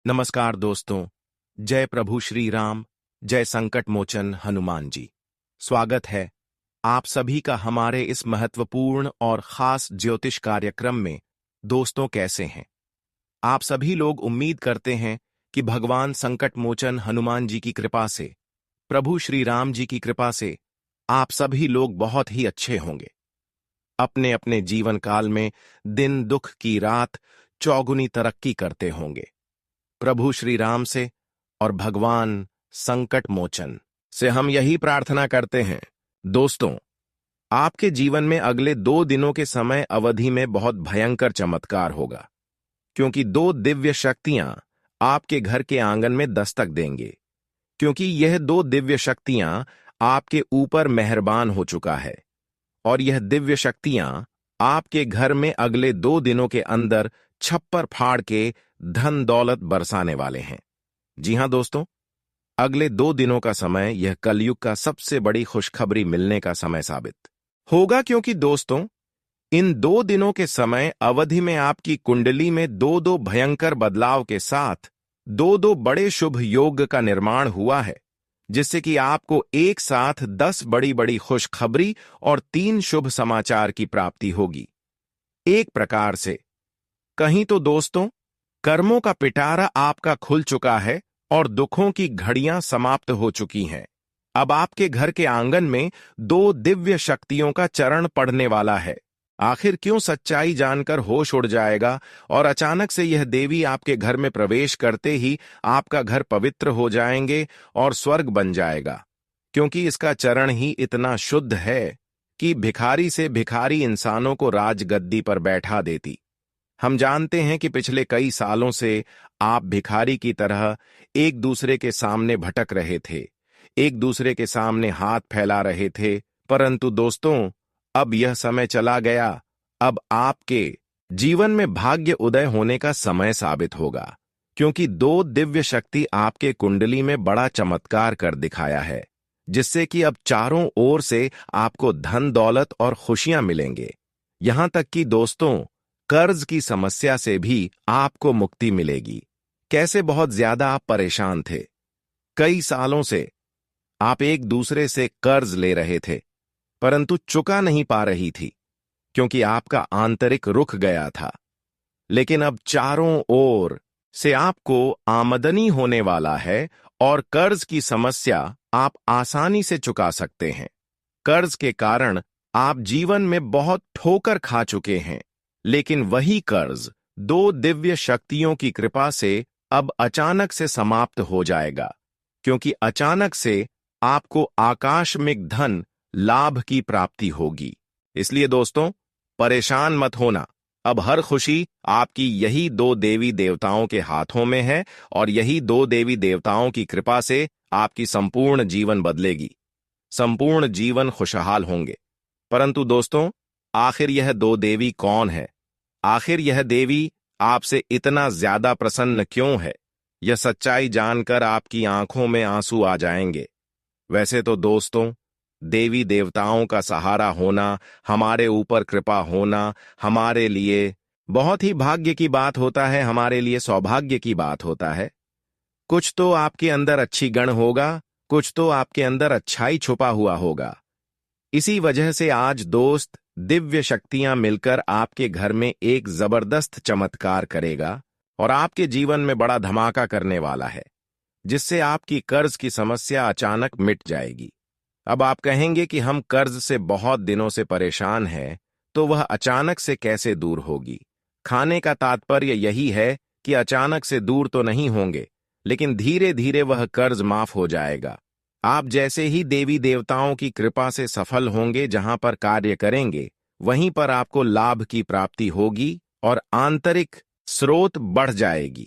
नमस्कार दोस्तों। जय प्रभु श्री राम। जय संकट मोचन हनुमान जी। स्वागत है आप सभी का हमारे इस महत्वपूर्ण और खास ज्योतिष कार्यक्रम में। दोस्तों, कैसे हैं आप सभी लोग? उम्मीद करते हैं कि भगवान संकट मोचन हनुमान जी की कृपा से, प्रभु श्री राम जी की कृपा से आप सभी लोग बहुत ही अच्छे होंगे। अपने अपने जीवन काल में दिन दुख की रात चौगुनी तरक्की करते होंगे। प्रभु श्री राम से और भगवान संकट मोचन से हम यही प्रार्थना करते हैं। दोस्तों, आपके जीवन में अगले 2 दिनों के समय अवधि में बहुत भयंकर चमत्कार होगा, क्योंकि 2 दिव्य शक्तियां आपके घर के आंगन में दस्तक देंगे। क्योंकि यह 2 दिव्य शक्तियां आपके ऊपर मेहरबान हो चुका है, और यह दिव्य शक्तियां आपके घर में अगले 2 दिनों के अंदर छप्पर फाड़ के धन दौलत बरसाने वाले हैं। जी हां दोस्तों, अगले 2 दिनों का समय यह कलयुग का सबसे बड़ी खुशखबरी मिलने का समय साबित होगा। क्योंकि दोस्तों, इन 2 दिनों के समय अवधि में आपकी कुंडली में 2 भयंकर बदलाव के साथ 2 बड़े शुभ योग का निर्माण हुआ है, जिससे कि आपको एक साथ 10 बड़ी बड़ी खुशखबरी और 3 शुभ समाचार की प्राप्ति होगी। एक प्रकार से कहीं तो दोस्तों, कर्मों का पिटारा आपका खुल चुका है और दुखों की घड़ियां समाप्त हो चुकी हैं। अब आपके घर के आंगन में 2 दिव्य शक्तियों का चरण पड़ने वाला है। आखिर क्यों सच्चाई जानकर होश उड़ जाएगा और अचानक से यह देवी आपके घर में प्रवेश करते ही आपका घर पवित्र हो जाएंगे और स्वर्ग बन जाएगा। क्योंकि इसका चरण ही इतना शुद्ध है कि भिखारी से भिखारी इंसानों को राजगद्दी पर बैठा देती। हम जानते हैं कि पिछले कई सालों से आप भिखारी की तरह एक दूसरे के सामने भटक रहे थे, एक दूसरे के सामने हाथ फैला रहे थे। परंतु दोस्तों, अब यह समय चला गया। अब आपके जीवन में भाग्य उदय होने का समय साबित होगा, क्योंकि 2 दिव्य शक्ति आपके कुंडली में बड़ा चमत्कार कर दिखाया है, जिससे कि अब चारों ओर से आपको धन दौलत और खुशियां मिलेंगे। यहां तक कि दोस्तों, कर्ज की समस्या से भी आपको मुक्ति मिलेगी। कैसे बहुत ज्यादा आप परेशान थे, कई सालों से आप एक दूसरे से कर्ज ले रहे थे, परंतु चुका नहीं पा रही थी, क्योंकि आपका आंतरिक रुक गया था। लेकिन अब चारों ओर से आपको आमदनी होने वाला है और कर्ज की समस्या आप आसानी से चुका सकते हैं। कर्ज के कारण आप जीवन में बहुत ठोकर खा चुके हैं, लेकिन वही कर्ज 2 दिव्य शक्तियों की कृपा से अब अचानक से समाप्त हो जाएगा। क्योंकि अचानक से आपको आकस्मिक धन लाभ की प्राप्ति होगी। इसलिए दोस्तों, परेशान मत होना। अब हर खुशी आपकी यही 2 देवी देवताओं के हाथों में है, और यही 2 देवी देवताओं की कृपा से आपकी संपूर्ण जीवन बदलेगी, संपूर्ण जीवन खुशहाल होंगे। परंतु दोस्तों, आखिर यह 2 देवी कौन है? आखिर यह देवी आपसे इतना ज्यादा प्रसन्न क्यों है? यह सच्चाई जानकर आपकी आंखों में आंसू आ जाएंगे। वैसे तो दोस्तों, देवी देवताओं का सहारा होना, हमारे ऊपर कृपा होना हमारे लिए बहुत ही भाग्य की बात होता है, हमारे लिए सौभाग्य की बात होता है। कुछ तो आपके अंदर अच्छी गण होगा, कुछ तो आपके अंदर अच्छाई छुपा हुआ होगा। इसी वजह से आज दोस्त, दिव्य शक्तियां मिलकर आपके घर में एक जबरदस्त चमत्कार करेगा और आपके जीवन में बड़ा धमाका करने वाला है, जिससे आपकी कर्ज की समस्या अचानक मिट जाएगी। अब आप कहेंगे कि हम कर्ज से बहुत दिनों से परेशान हैं, तो वह अचानक से कैसे दूर होगी? खाने का तात्पर्य यही है कि अचानक से दूर तो नहीं होंगे, लेकिन धीरे धीरे वह कर्ज माफ हो जाएगा। आप जैसे ही देवी देवताओं की कृपा से सफल होंगे, जहां पर कार्य करेंगे वहीं पर आपको लाभ की प्राप्ति होगी और आंतरिक स्रोत बढ़ जाएगी।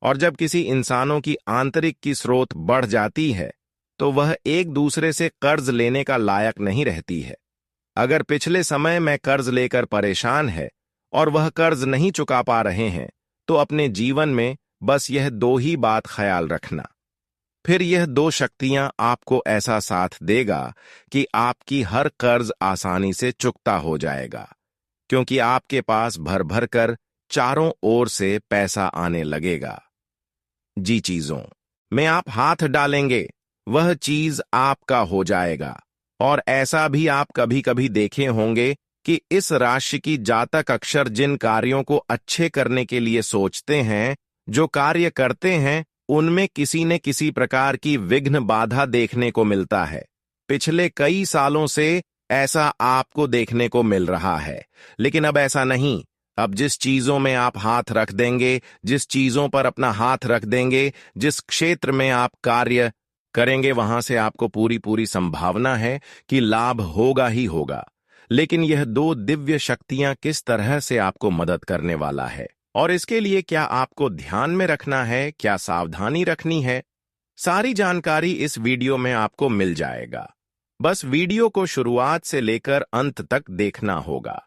और जब किसी इंसानों की आंतरिक की स्रोत बढ़ जाती है, तो वह एक दूसरे से कर्ज लेने का लायक नहीं रहती है। अगर पिछले समय में कर्ज लेकर परेशान है और वह कर्ज नहीं चुका पा रहे हैं, तो अपने जीवन में बस यह 2 ही बात ख्याल रखना। फिर यह 2 शक्तियां आपको ऐसा साथ देगा कि आपकी हर कर्ज आसानी से चुकता हो जाएगा, क्योंकि आपके पास भर भर कर चारों ओर से पैसा आने लगेगा। जी चीजों में आप हाथ डालेंगे वह चीज आपका हो जाएगा। और ऐसा भी आप कभी कभी देखे होंगे कि इस राशि की जातक अक्सर जिन कार्यों को अच्छे करने के लिए सोचते हैं, जो कार्य करते हैं, उनमें किसी न किसी प्रकार की विघ्न बाधा देखने को मिलता है। पिछले कई सालों से ऐसा आपको देखने को मिल रहा है। लेकिन अब ऐसा नहीं। अब जिस चीजों में आप हाथ रख देंगे, जिस चीजों पर अपना हाथ रख देंगे, जिस क्षेत्र में आप कार्य करेंगे, वहां से आपको पूरी पूरी संभावना है कि लाभ होगा ही होगा। लेकिन यह दो दिव्य शक्तियां किस तरह से आपको मदद करने वाला है और इसके लिए क्या आपको ध्यान में रखना है, क्या सावधानी रखनी है, सारी जानकारी इस वीडियो में आपको मिल जाएगा। बस वीडियो को शुरुआत से लेकर अंत तक देखना होगा।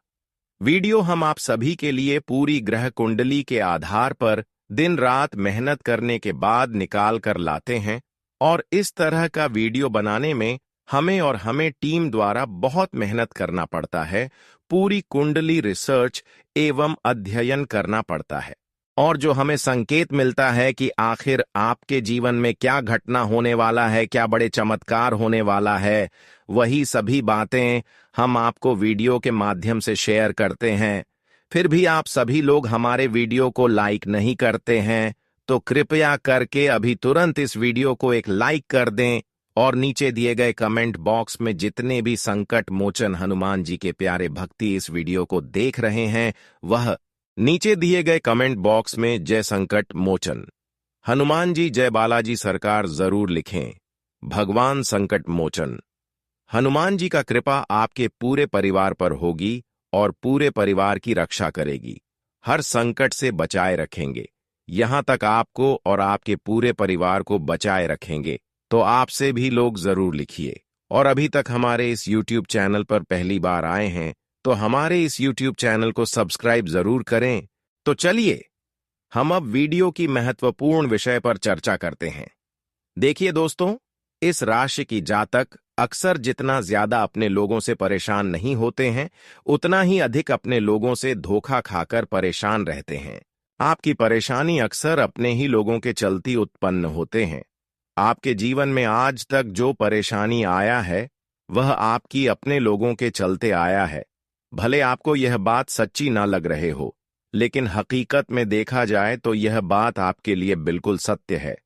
वीडियो हम आप सभी के लिए पूरी ग्रह कुंडली के आधार पर दिन रात मेहनत करने के बाद निकाल कर लाते हैं और इस तरह का वीडियो बनाने में हमें टीम द्वारा बहुत मेहनत करना पड़ता है, पूरी कुंडली रिसर्च एवं अध्ययन करना पड़ता है। और जो हमें संकेत मिलता है कि आखिर आपके जीवन में क्या घटना होने वाला है, क्या बड़े चमत्कार होने वाला है, वही सभी बातें हम आपको वीडियो के माध्यम से शेयर करते हैं। फिर भी आप सभी लोग हमारे वीडियो को लाइक नहीं करते हैं, तो कृपया करके अभी तुरंत इस वीडियो को एक लाइक कर दें और नीचे दिए गए कमेंट बॉक्स में जितने भी संकट मोचन हनुमान जी के प्यारे भक्ति इस वीडियो को देख रहे हैं, वह नीचे दिए गए कमेंट बॉक्स में जय संकट मोचन हनुमान जी, जय बालाजी सरकार जरूर लिखें। भगवान संकट मोचन हनुमान जी का कृपा आपके पूरे परिवार पर होगी और पूरे परिवार की रक्षा करेगी, हर संकट से बचाए रखेंगे, यहां तक आपको और आपके पूरे परिवार को बचाए रखेंगे। तो आपसे भी लोग जरूर लिखिए। और अभी तक हमारे इस YouTube चैनल पर पहली बार आए हैं तो हमारे इस YouTube चैनल को सब्सक्राइब जरूर करें। तो चलिए हम अब वीडियो की महत्वपूर्ण विषय पर चर्चा करते हैं। देखिए दोस्तों, इस राशि की जातक अक्सर जितना ज्यादा अपने लोगों से परेशान नहीं होते हैं, उतना ही अधिक अपने लोगों से धोखा खाकर परेशान रहते हैं। आपकी परेशानी अक्सर अपने ही लोगों के चलती उत्पन्न होते हैं। आपके जीवन में आज तक जो परेशानी आया है वह आपकी अपने लोगों के चलते आया है। भले आपको यह बात सच्ची ना लग रहे हो, लेकिन हकीकत में देखा जाए तो यह बात आपके लिए बिल्कुल सत्य है।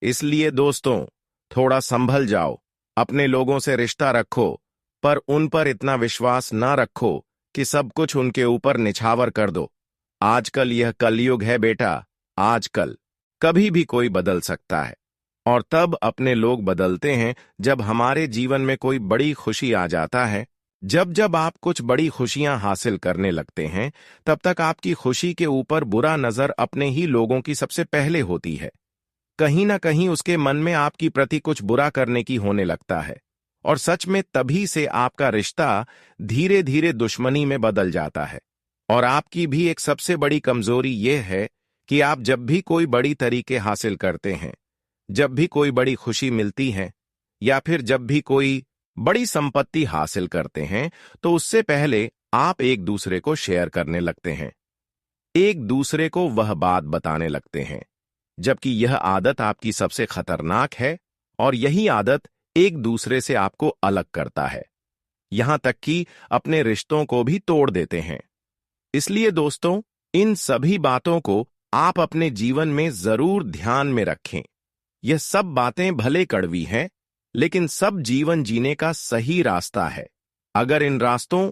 इसलिए दोस्तों, थोड़ा संभल जाओ, अपने लोगों से रिश्ता रखो, पर उन पर इतना विश्वास ना रखो कि सब कुछ उनके ऊपर निछावर कर दो। आजकल यह कलयुग है बेटा, आजकल कभी भी कोई बदल सकता है। और तब अपने लोग बदलते हैं जब हमारे जीवन में कोई बड़ी खुशी आ जाता है। जब आप कुछ बड़ी खुशियां हासिल करने लगते हैं, तब तक आपकी खुशी के ऊपर बुरा नजर अपने ही लोगों की सबसे पहले होती है। कहीं ना कहीं उसके मन में आपकी प्रति कुछ बुरा करने की होने लगता है और सच में तभी से आपका रिश्ता धीरे धीरे दुश्मनी में बदल जाता है। और आपकी भी एक सबसे बड़ी कमजोरी यह है कि आप जब भी कोई बड़ी तरीके हासिल करते हैं, जब भी कोई बड़ी खुशी मिलती है या फिर जब भी कोई बड़ी संपत्ति हासिल करते हैं, तो उससे पहले आप एक दूसरे को शेयर करने लगते हैं, एक दूसरे को वह बात बताने लगते हैं, जबकि यह आदत आपकी सबसे खतरनाक है और यही आदत एक दूसरे से आपको अलग करता है, यहां तक कि अपने रिश्तों को भी तोड़ देते हैं। इसलिए दोस्तों, इन सभी बातों को आप अपने जीवन में जरूर ध्यान में रखें। यह सब बातें भले कड़वी हैं, लेकिन सब जीवन जीने का सही रास्ता है। अगर इन रास्तों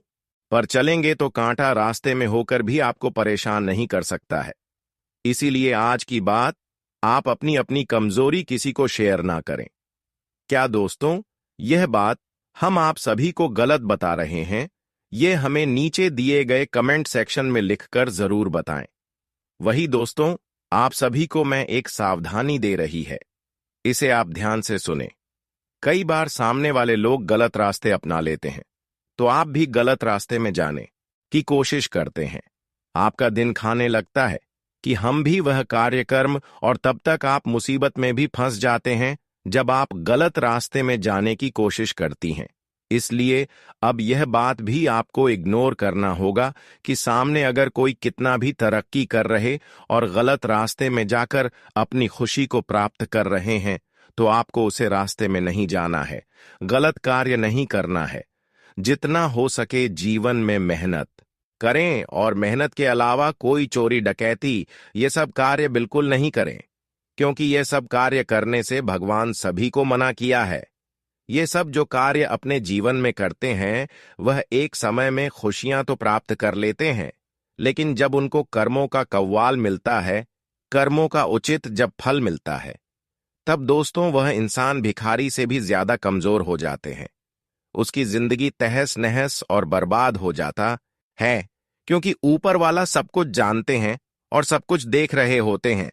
पर चलेंगे तो कांटा रास्ते में होकर भी आपको परेशान नहीं कर सकता है। इसीलिए आज की बात, आप अपनी अपनी कमजोरी किसी को शेयर ना करें। क्या दोस्तों, यह बात हम आप सभी को गलत बता रहे हैं? यह हमें नीचे दिए गए कमेंट सेक्शन में लिखकर जरूर बताएं। वही दोस्तों, आप सभी को मैं एक सावधानी दे रही है, इसे आप ध्यान से सुने। कई बार सामने वाले लोग गलत रास्ते अपना लेते हैं, तो आप भी गलत रास्ते में जाने की कोशिश करते हैं। आपका दिन खाने लगता है कि हम भी वह कार्यक्रम, और तब तक आप मुसीबत में भी फंस जाते हैं जब आप गलत रास्ते में जाने की कोशिश करती हैं। इसलिए अब यह बात भी आपको इग्नोर करना होगा कि सामने अगर कोई कितना भी तरक्की कर रहे और गलत रास्ते में जाकर अपनी खुशी को प्राप्त कर रहे हैं, तो आपको उसे रास्ते में नहीं जाना है, गलत कार्य नहीं करना है। जितना हो सके जीवन में मेहनत करें, और मेहनत के अलावा कोई चोरी डकैती ये सब कार्य बिल्कुल नहीं करें, क्योंकि ये सब कार्य करने से भगवान सभी को मना किया है। ये सब जो कार्य अपने जीवन में करते हैं वह एक समय में खुशियां तो प्राप्त कर लेते हैं, लेकिन जब उनको कर्मों का कव्वाल मिलता है, कर्मों का उचित जब फल मिलता है, तब दोस्तों वह इंसान भिखारी से भी ज्यादा कमजोर हो जाते हैं। उसकी जिंदगी तहस नहस और बर्बाद हो जाता है, क्योंकि ऊपर वाला सब कुछ जानते हैं और सब कुछ देख रहे होते हैं।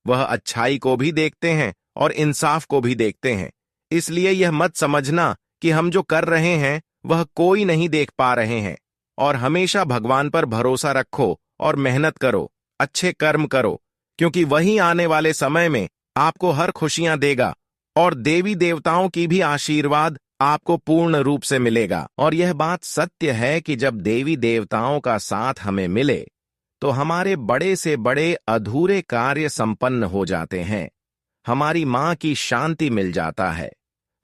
वह अच्छाई को भी देखते हैं और इंसाफ को भी देखते हैं। इसलिए यह मत समझना कि हम जो कर रहे हैं वह कोई नहीं देख पा रहे हैं, और हमेशा भगवान पर भरोसा रखो और मेहनत करो, अच्छे कर्म करो, क्योंकि वही आने वाले समय में आपको हर खुशियां देगा और देवी देवताओं की भी आशीर्वाद आपको पूर्ण रूप से मिलेगा। और यह बात सत्य है कि जब देवी देवताओं का साथ हमें मिले तो हमारे बड़े से बड़े अधूरे कार्य संपन्न हो जाते हैं, हमारी मां की शांति मिल जाता है,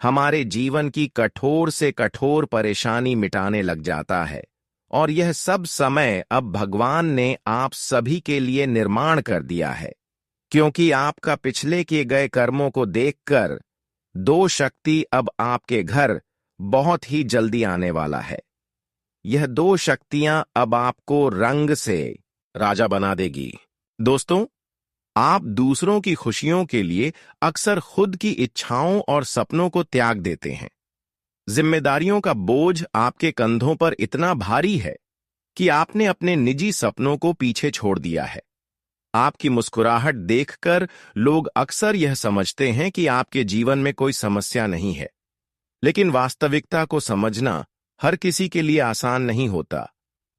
हमारे जीवन की कठोर से कठोर परेशानी मिटाने लग जाता है। और यह सब समय अब भगवान ने आप सभी के लिए निर्माण कर दिया है, क्योंकि आपका पिछले किए गए कर्मों को देखकर दो शक्ति अब आपके घर बहुत ही जल्दी आने वाला है। यह दो शक्तियां अब आपको रंग से राजा बना देगी। दोस्तों, आप दूसरों की खुशियों के लिए अक्सर खुद की इच्छाओं और सपनों को त्याग देते हैं। जिम्मेदारियों का बोझ आपके कंधों पर इतना भारी है कि आपने अपने निजी सपनों को पीछे छोड़ दिया है। आपकी मुस्कुराहट देखकर लोग अक्सर यह समझते हैं कि आपके जीवन में कोई समस्या नहीं है, लेकिन वास्तविकता को समझना हर किसी के लिए आसान नहीं होता।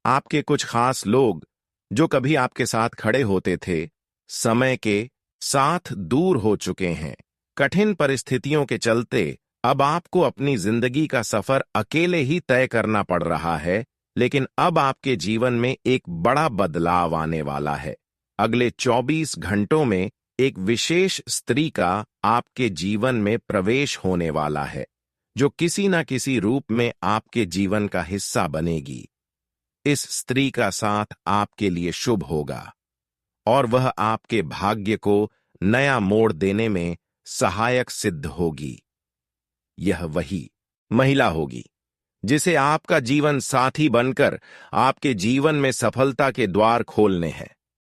आपके कुछ खास लोग जो कभी आपके साथ खड़े होते थे, समय के साथ दूर हो चुके हैं। कठिन परिस्थितियों के चलते अब आपको अपनी जिंदगी का सफर अकेले ही तय करना पड़ रहा है, लेकिन अब आपके जीवन में एक बड़ा बदलाव आने वाला है। अगले 24 घंटों में एक विशेष स्त्री का आपके जीवन में प्रवेश होने वाला है, जो किसी न किसी रूप में आपके जीवन का हिस्सा बनेगी। इस स्त्री का साथ आपके लिए शुभ होगा और वह आपके भाग्य को नया मोड़ देने में सहायक सिद्ध होगी। यह वही महिला होगी जिसे आपका जीवन साथी बनकर आपके जीवन में सफलता के द्वार खोलने हैं।